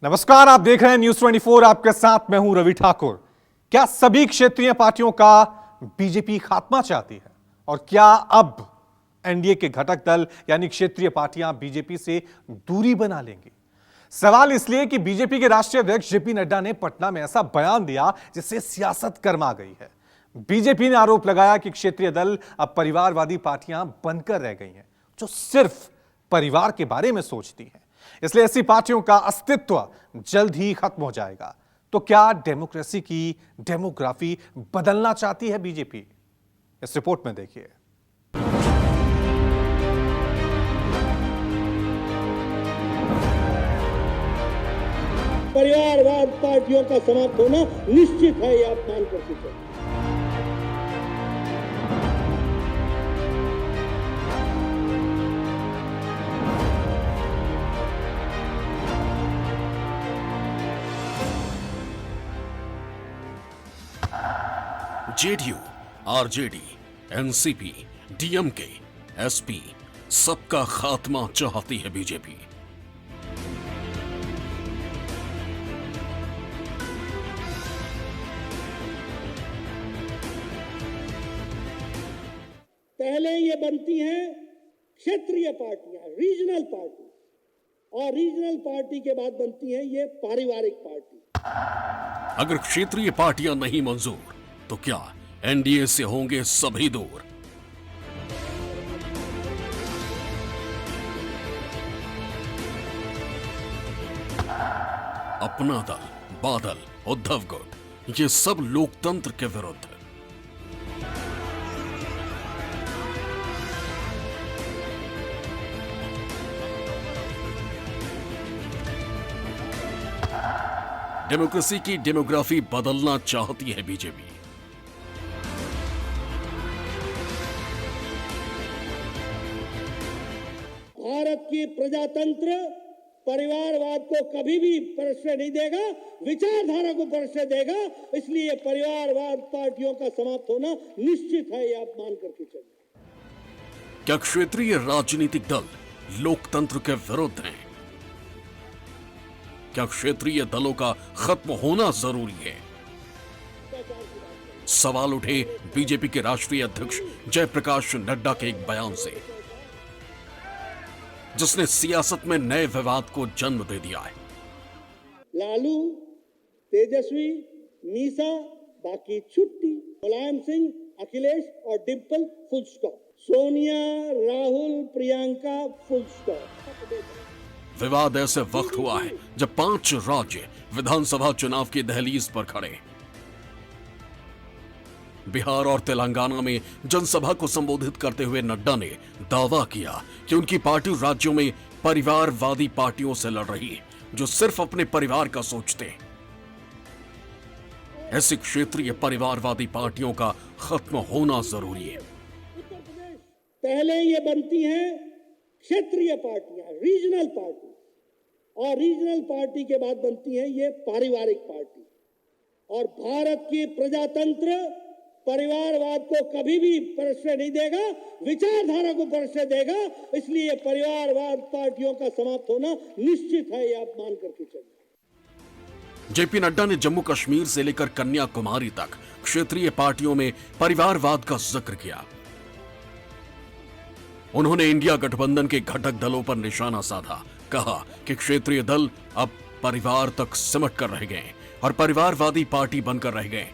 नमस्कार, आप देख रहे हैं न्यूज 24। आपके साथ मैं हूं रवि ठाकुर। क्या सभी क्षेत्रीय पार्टियों का बीजेपी खात्मा चाहती है? और क्या अब एनडीए के घटक दल यानी क्षेत्रीय पार्टियां बीजेपी से दूरी बना लेंगी? सवाल इसलिए कि बीजेपी के राष्ट्रीय अध्यक्ष जेपी नड्डा ने पटना में ऐसा बयान दिया जिससे सियासत गर्मा गई है। बीजेपी ने आरोप लगाया कि क्षेत्रीय दल अब परिवारवादी पार्टियां बनकर रह गई हैं, जो सिर्फ परिवार के बारे में सोचती हैं। इसलिए ऐसी पार्टियों का अस्तित्व जल्द ही खत्म हो जाएगा। तो क्या डेमोक्रेसी की डेमोग्राफी बदलना चाहती है बीजेपी? इस रिपोर्ट में देखिए। परिवारवाद पार्टियों का समाप्त होना निश्चित है, ये आप मान कर चुके। JDU, RJD, NCP, DMK, SP, सबका खात्मा चाहती है बीजेपी। पहले ये बनती हैं क्षेत्रीय पार्टियां, रीजनल पार्टी, और रीजनल पार्टी के बाद बनती हैं ये पारिवारिक पार्टी। अगर क्षेत्रीय पार्टियां नहीं मंजूर तो क्या एनडीए से होंगे सभी दूर? अपना दल, बादल, उद्धव गुट, ये सब लोकतंत्र के विरुद्ध। डेमोक्रेसी की डेमोग्राफी बदलना चाहती है बीजेपी। भारत की प्रजातंत्र परिवारवाद को कभी भी परिचय नहीं देगा, विचारधारा को परिचय देगा। इसलिए परिवारवाद पार्टियों का समाप्त होना निश्चित है, ये आप मान करके चलिए। क्या क्षेत्रीय राजनीतिक दल लोकतंत्र के विरुद्ध हैं? क्या क्षेत्रीय दलों का खत्म होना जरूरी है? सवाल उठे बीजेपी के राष्ट्रीय अध्यक्ष जयप्रकाश नड्डा के एक बयान से, जिसने सियासत में नए विवाद को जन्म दे दिया है। लालू, तेजस्वी, मीसा, बाकी छुट्टी, मुलायम सिंह, अखिलेश और Dimple, full stop. Sonia, Rahul, Priyanka, full stop. विवाद ऐसे वक्त हुआ है जब 5 राज्य विधानसभा चुनाव की दहलीज पर खड़े। बिहार और तेलंगाना में जनसभा को संबोधित करते हुए नड्डा ने दावा किया कि उनकी पार्टी राज्यों में परिवारवादी पार्टियों से लड़ रही है, जो सिर्फ अपने परिवार का सोचते हैं। ऐसी क्षेत्रीय परिवारवादी पार्टियों का खत्म होना जरूरी है। पहले ये बनती हैं क्षेत्रीय पार्टियां, रीजनल पार्टी, और रीजनल पार्टी के बाद बनती हैं ये पारिवारिक पार्टी। और भारत की प्रजातंत्र परिवारवाद को कभी भी परिचय नहीं देगा, विचारधारा को परिचय देगा। इसलिए परिवारवाद पार्टियों का समाप्त होना निश्चित है, ये आप मान करके चलिए। जेपी नड्डा ने जम्मू कश्मीर से लेकर कन्याकुमारी तक क्षेत्रीय पार्टियों में परिवारवाद का जिक्र किया। उन्होंने इंडिया गठबंधन के घटक दलों पर निशाना साधा, कहा कि क्षेत्रीय दल अब परिवार तक सिमट कर रह गए और परिवारवादी पार्टी बनकर रह गए।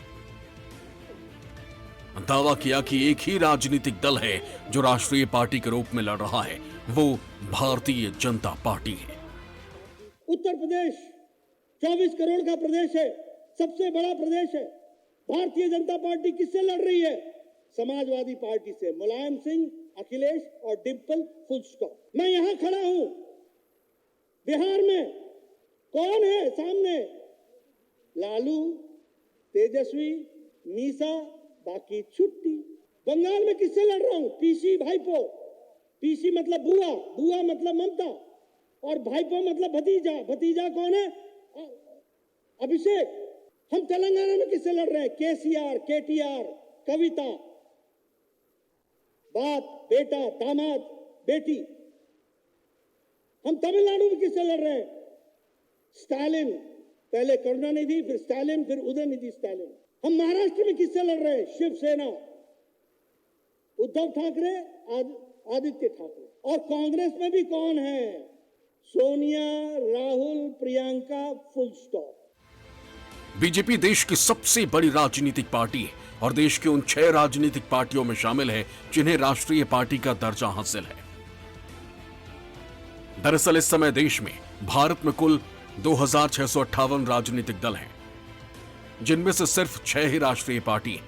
दावा किया कि एक ही राजनीतिक दल है जो राष्ट्रीय पार्टी के रूप में लड़ रहा है, वो भारतीय जनता पार्टी है। उत्तर प्रदेश 24 करोड़ का प्रदेश है, सबसे बड़ा प्रदेश है। भारतीय जनता पार्टी किससे लड़ रही है? समाजवादी पार्टी से। मुलायम सिंह, अखिलेश और डिंपल, फुल स्टॉप। मैं यहां खड़ा हूं, बिहार में कौन है सामने? लालू, तेजस्वी, मीसा, बाकी छुट्टी। बंगाल में किससे लड़ रहा हूं? पीसी भाईपो। पीसी मतलब बुआ, बुआ मतलब ममता, और भाईपो मतलब भतीजा। भतीजा कौन है? अभिषेक। हम तेलंगाना में किससे लड़ रहे हैं? केसीआर, केटीआर, कविता। बाप, बेटा, दामाद, बेटी। हम तमिलनाडु में किससे लड़ रहे हैं? स्टालिन, पहले करुणानिधि, फिर स्टालिन, फिर उदयनिधि स्टालिन। हम महाराष्ट्र में किससे लड़ रहे हैं? शिवसेना, उद्धव ठाकरे, आदित्य ठाकरे। और कांग्रेस में भी कौन है? Sonia, Rahul, Priyanka, full stop. BJP देश की सबसे बड़ी राजनीतिक पार्टी है और देश की उन 6 राजनीतिक पार्टियों में शामिल है जिन्हें राष्ट्रीय पार्टी का दर्जा हासिल है। दरअसल इस समय देश में भारत में कुल 2658 राजनीतिक दल हैं, जिनमें से सिर्फ 6 ही राष्ट्रीय पार्टी हैं।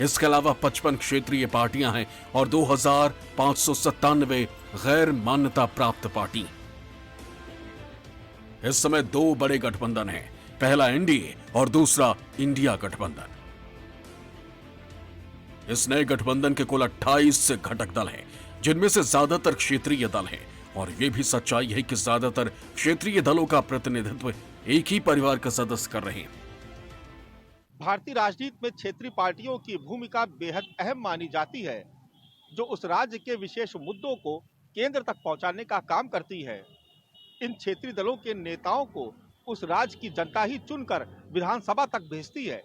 इसके अलावा 55 क्षेत्रीय पार्टियां हैं और 2597 गैर मान्यता प्राप्त पार्टी। इस समय 2 बड़े गठबंधन हैं, पहला एनडीए और दूसरा इंडिया गठबंधन। इस नए गठबंधन के कुल 28 घटक दल हैं, जिनमें से ज्यादातर क्षेत्रीय दल हैं और यह भी सच्चाई है कि ज्यादातर क्षेत्रीय दलों का प्रतिनिधित्व एक ही परिवार का सदस्य कर रहे हैं। भारतीय राजनीति में क्षेत्रीय पार्टियों की भूमिका बेहद अहम मानी जाती है, जो उस राज्य के विशेष मुद्दों को केंद्र तक पहुंचाने का काम करती है। इन क्षेत्रीय दलों के नेताओं को उस राज्य की जनता ही चुनकर विधानसभा तक भेजती है।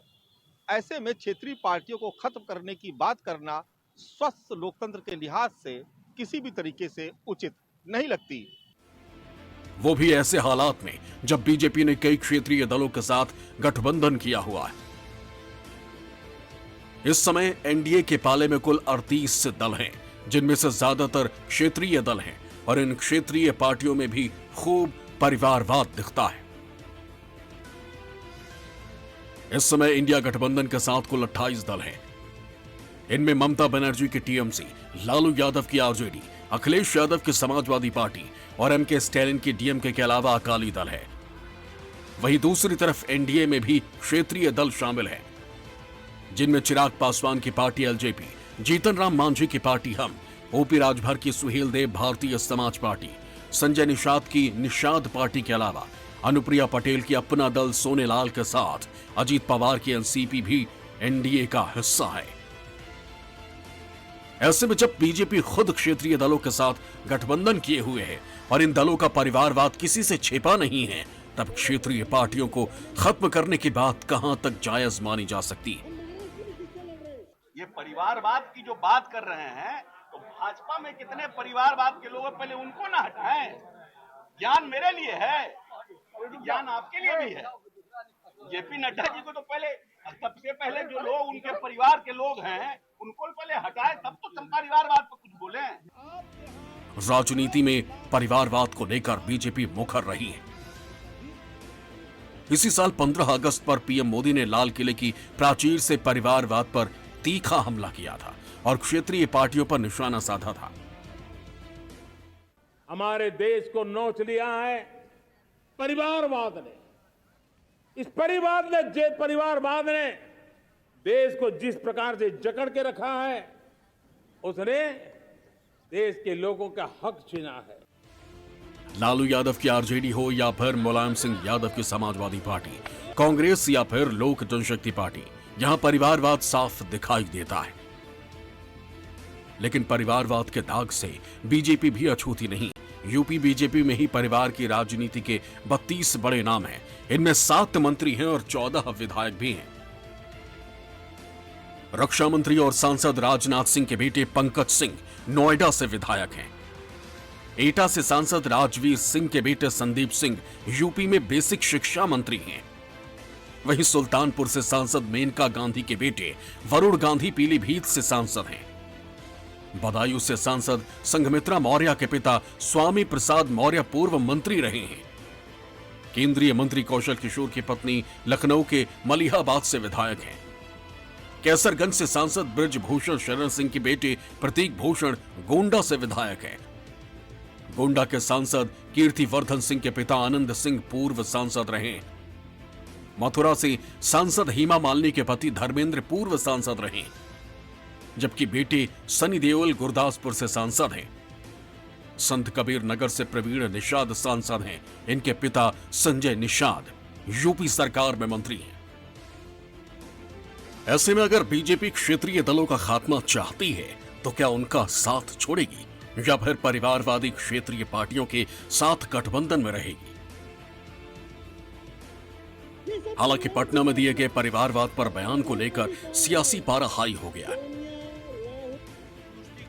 ऐसे में क्षेत्रीय पार्टियों को खत्म करने की बात करना स्वस्थ लोकतंत्र के लिहाज से किसी भी तरीके से उचित नहीं लगती। वो भी ऐसे हालात में जब बीजेपी ने कई क्षेत्रीय दलों के साथ गठबंधन किया हुआ है। इस समय एनडीए के पाले में कुल 38 दल हैं, जिनमें से ज्यादातर क्षेत्रीय दल हैं और इन क्षेत्रीय पार्टियों में भी खूब परिवारवाद दिखता है। इस समय इंडिया गठबंधन के साथ कुल 28 दल हैं। इनमें ममता बनर्जी की टीएमसी, लालू यादव की आरजेडी, अखिलेश यादव की समाजवादी पार्टी और एमके स्टैलिन की डीएमके के अलावा अकाली दल है। वहीं दूसरी तरफ एनडीए में भी क्षेत्रीय दल शामिल हैं, जिनमें चिराग पासवान की पार्टी एलजेपी, जीतन राम मांझी की पार्टी हम, ओपी राजभर की सुहेल देव भारतीय समाज पार्टी, संजय निषाद की निषाद पार्टी के अलावा अनुप्रिया पटेल की अपना दल सोनेलाल के साथ अजीत पवार की एनसीपी भी एनडीए का हिस्सा है। ऐसे में जब बीजेपी खुद क्षेत्रीय दलों के साथ गठबंधन किए हुए है और इन दलों का परिवारवाद किसी से छिपा नहीं है, तब क्षेत्रीय पार्टियों को खत्म करने की बात कहां तक जायज मानी जा सकती है? ये परिवारवाद की जो बात कर रहे हैं, तो भाजपा में कितने परिवारवाद के लोग, पहले उनको ना हटाएं। ज्ञान मेरे लिए है, ज्ञान आपके लिए भी है। जेपी नड्डा जी को तो पहले, सबसे पहले जो लोग उनके परिवार के लोग हैं, उनको पहले हटाएं, तब तो परिवारवाद पर कुछ बोले। राजनीति में परिवारवाद को लेकर बीजेपी मुखर रही है। इसी साल 15 अगस्त पर पीएम मोदी ने लाल किले की प्राचीर से परिवारवाद पर तीखा हमला किया था और क्षेत्रीय पार्टियों पर निशाना साधा था। हमारे देश को नोच लिया है परिवारवाद ने। इस परिवारवाद ने देश को जिस प्रकार से जकड़ के रखा है, उसने देश के लोगों का हक छीना है। लालू यादव की आरजेडी हो या फिर मुलायम सिंह यादव की समाजवादी पार्टी, कांग्रेस या फिर लोक जनशक्ति पार्टी, यहां परिवारवाद साफ दिखाई देता है। लेकिन परिवारवाद के दाग से बीजेपी भी अछूती नहीं। यूपी बीजेपी में ही परिवार की राजनीति के 32 बड़े नाम हैं। इनमें 7 मंत्री हैं और 14 विधायक भी हैं। रक्षा मंत्री और सांसद राजनाथ सिंह के बेटे पंकज सिंह नोएडा से विधायक हैं। एटा से सांसद राजवीर सिंह के बेटे संदीप सिंह यूपी में बेसिक शिक्षा मंत्री हैं। वहीं सुल्तानपुर से सांसद मेनका गांधी के बेटे वरुण गांधी पीलीभीत से सांसद हैं। बदायूं से सांसद संघमित्रा मौर्य के पिता स्वामी प्रसाद मौर्य पूर्व मंत्री रहे हैं। केंद्रीय मंत्री कौशल किशोर की पत्नी लखनऊ के मलिहाबाद से विधायक हैं। कैसरगंज से सांसद ब्रजभूषण शरण सिंह के बेटे प्रतीक भूषण गोंडा से विधायक हैं। गोंडा के सांसद कीर्तिवर्धन सिंह के पिता आनंद सिंह पूर्व सांसद रहे। मथुरा से सांसद हेमा मालिनी के पति धर्मेंद्र पूर्व सांसद रहे, जबकि बेटे सनी देओल गुरदासपुर से सांसद हैं। संत कबीर नगर से प्रवीण निषाद सांसद हैं। इनके पिता संजय निषाद यूपी सरकार में मंत्री हैं। ऐसे में अगर बीजेपी क्षेत्रीय दलों का खात्मा चाहती है तो क्या उनका साथ छोड़ेगी या फिर परिवारवादी क्षेत्रीय पार्टियों के साथ गठबंधन में रहेगी? हालांकि पटना में दिए गए परिवारवाद पर बयान को लेकर सियासी पारा हाई हो गया है।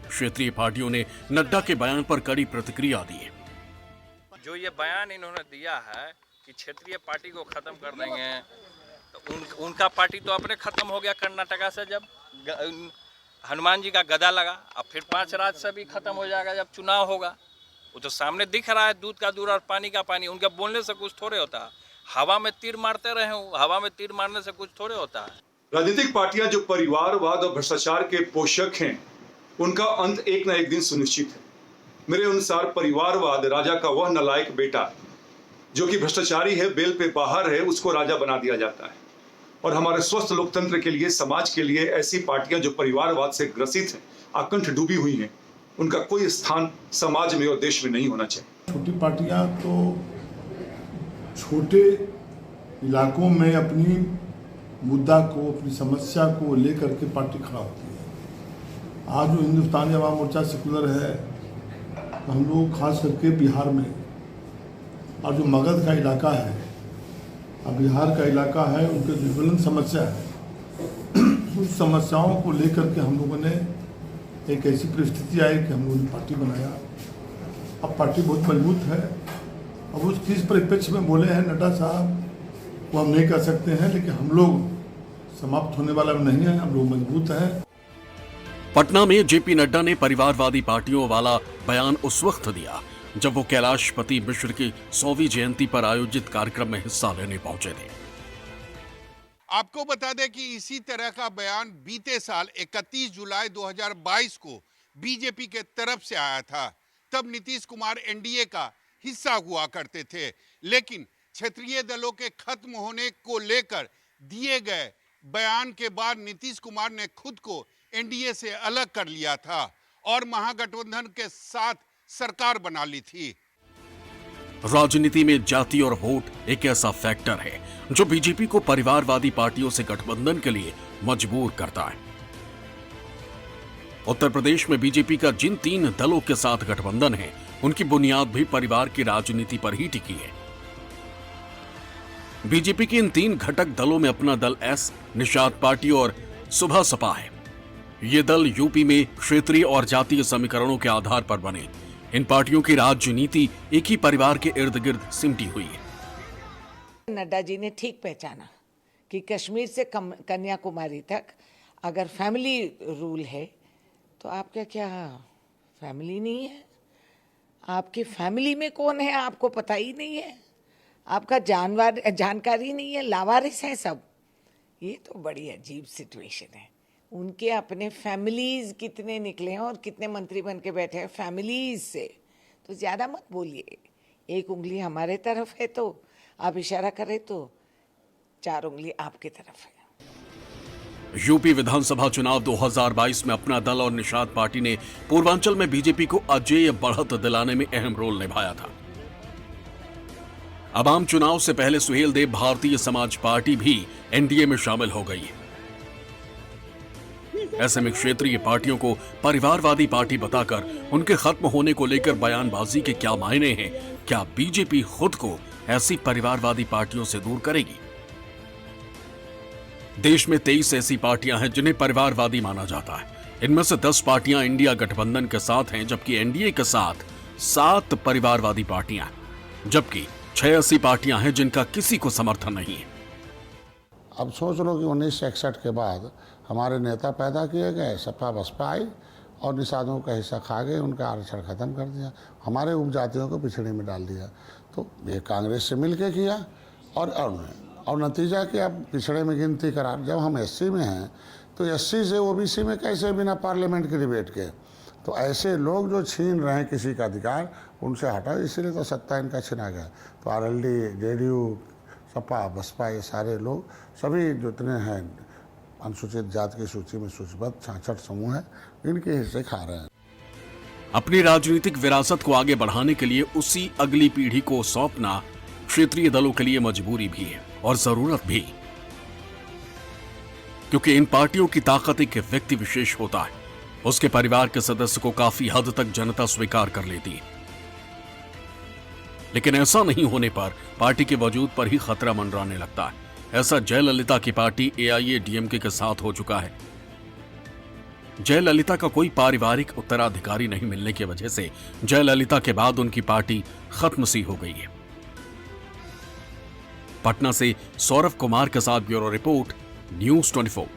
क्षेत्रीय पार्टियों ने नड्डा के बयान पर कड़ी प्रतिक्रिया दी है। जो ये बयान इन्होंने दिया है कि क्षेत्रीय पार्टी को खत्म कर देंगे, तो उनका पार्टी तो अपने खत्म हो गया कर्नाटका से, जब हनुमान जी का गदा लगा। अब फिर 5 राज्य से भी खत्म हो जाएगा जब चुनाव होगा। वो तो सामने दिख रहा है, दूध का दूध और पानी का पानी। उनके बोलने से कुछ थोड़े होता है। हवा में तीर मारते रहे हो, हवा में तीर मारने से कुछ थोड़े होता है। राजनीतिक पार्टियां जो परिवारवाद और भ्रष्टाचार के पोषक हैं, उनका अंत एक न एक दिन सुनिश्चित है। मेरे अनुसार परिवारवाद राजा का वह नालायक बेटा जो कि भ्रष्टाचारी है, बेल पे बाहर है, उसको राजा बना दिया जाता है। और हमारे स्वस्थ लोकतंत्र के लिए, समाज के लिए ऐसी पार्टियां जो परिवारवाद से ग्रसित हैं, आकंठ डूबी हुई हैं, उनका कोई स्थान समाज में और देश में नहीं होना चाहिए। छोटी पार्टियां तो छोटे इलाकों में अपनी मुद्दा को, अपनी समस्या को लेकर के पार्टी खड़ा होती है। आज जो हिंदुस्तानी अवाम मोर्चा सेकुलर है, तो हम लोग खास करके बिहार में, और जो मगध का इलाका है, अब बिहार का इलाका है, उनके जो ज्वलंत समस्या है, उस समस्याओं को लेकर के हम लोगों ने एक ऐसी परिस्थिति आई कि हम लोगों ने पार्टी बनाया। अब पार्टी बहुत मजबूत है। अब उस किस परिप्रेक्ष्य में बोले हैं नड्डा साहब, वो हम नहीं कर सकते हैं, लेकिन हम लोग समाप्त होने वाला नहीं है, हम लोग मजबूत हैं। पटना में जेपी नड्डा ने परिवारवादी पार्टियों वाला बयान उस वक्त दिया जब वो कैलाशपति मिश्र की 100वीं जयंती पर आयोजित कार्यक्रम में हिस्सा लेने पहुंचे थे। आपको बता दें कि इसी तरह का बयान बीते साल 31 जुलाई 2022 को बीजेपी के तरफ से आया था। तब नीतीश कुमार एनडीए का हिस्सा हुआ करते थे, लेकिन क्षेत्रीय दलों के खत्म होने को लेकर दिए गए बयान के बाद नीतीश कुमार ने खुद को एनडीए से अलग कर लिया था और महागठबंधन के साथ सरकार बना ली थी। राजनीति में जाति और वोट एक ऐसा फैक्टर है जो बीजेपी को परिवारवादी पार्टियों से गठबंधन के लिए मजबूर करता है। उत्तर प्रदेश में बीजेपी का जिन 3 दलों के साथ गठबंधन है, उनकी बुनियाद भी परिवार की राजनीति पर ही टिकी है। बीजेपी के इन 3 घटक दलों में अपना दल एस, निषाद पार्टी और सुबह सपा है। ये दल यूपी में क्षेत्रीय और जातीय समीकरणों के आधार पर बने। इन पार्टियों की राजनीति एक ही परिवार के इर्द गिर्द सिमटी हुई है। नड्डा जी ने ठीक पहचाना कि कश्मीर से कन्याकुमारी तक अगर फैमिली रूल है, तो आपका क्या फैमिली नहीं है? आपकी फैमिली में कौन है आपको पता ही नहीं है, आपका जानकारी नहीं है, लावारिस है सब। ये तो बड़ी अजीब सिचुएशन है। उनके अपने फैमिलीज कितने निकले हैं और कितने मंत्री बन के बैठे हैं फैमिलीज से। तो ज़्यादा मत बोलिए। एक उंगली हमारे तरफ है तो आप इशारा करें तो 4 उंगली आपकी तरफ है। यूपी विधानसभा चुनाव 2022 में अपना दल और निषाद पार्टी ने पूर्वांचल में बीजेपी को अजेय बढ़त दिलाने में अहम रोल निभाया था। अब आम चुनाव से पहले सुहेल देव भारतीय समाज पार्टी भी एनडीए में शामिल हो गई है। ऐसे में क्षेत्रीय पार्टियों को परिवारवादी पार्टी बताकर उनके खत्म होने को लेकर बयानबाजी के क्या मायने हैं? क्या बीजेपी खुद को ऐसी परिवारवादी पार्टियों से दूर करेगी? देश में 23 ऐसी पार्टियां हैं जिन्हें परिवारवादी माना जाता है। इनमें से 10 पार्टियां इंडिया गठबंधन के साथ हैं, जबकि एनडीए के साथ 7 परिवारवादी पार्टियां, जबकि 6 ऐसी पार्टियां हैं जिनका किसी को समर्थन नहीं है। अब सोच लो कि 1961 के बाद हमारे नेता पैदा किए गए, सपा बसपा आई और निषादों का हिस्सा खा गए, उनका आरक्षण खत्म कर दिया, हमारे उपजातियों को पिछड़े में डाल दिया। तो ये कांग्रेस से मिल के किया और नतीजा क्या, पिछड़े में गिनती करा। जब हम एससी में हैं तो एससी से ओबीसी में कैसे बिना पार्लियामेंट के डिबेट के? तो ऐसे लोग जो छीन रहे हैं किसी का अधिकार, उनसे हटाओ, इसीलिए तो सत्ता इनका छिना गया। तो आरएलडी, जेडीयू, सपा बसपा, ये सारे लोग सभी जितने हैं अनुसूचित जाति की सूची में सूचीबद्ध 66 समूह है, इनके हिस्से खा रहे हैं। अपनी राजनीतिक विरासत को आगे बढ़ाने के लिए उसी अगली पीढ़ी को सौंपना क्षेत्रीय दलों के लिए मजबूरी भी है और जरूरत भी, क्योंकि इन पार्टियों की ताकत एक व्यक्ति विशेष होता है। उसके परिवार के सदस्य को काफी हद तक जनता स्वीकार कर लेती है, लेकिन ऐसा नहीं होने पर पार्टी के वजूद पर ही खतरा मंडराने लगता है। ऐसा जयललिता की पार्टी AIADMK के साथ हो चुका है। जयललिता का कोई पारिवारिक उत्तराधिकारी नहीं मिलने की वजह से जयललिता के बाद उनकी पार्टी खत्म सी हो गई है। पटना से सौरभ कुमार के साथ ब्यूरो रिपोर्ट, News 24।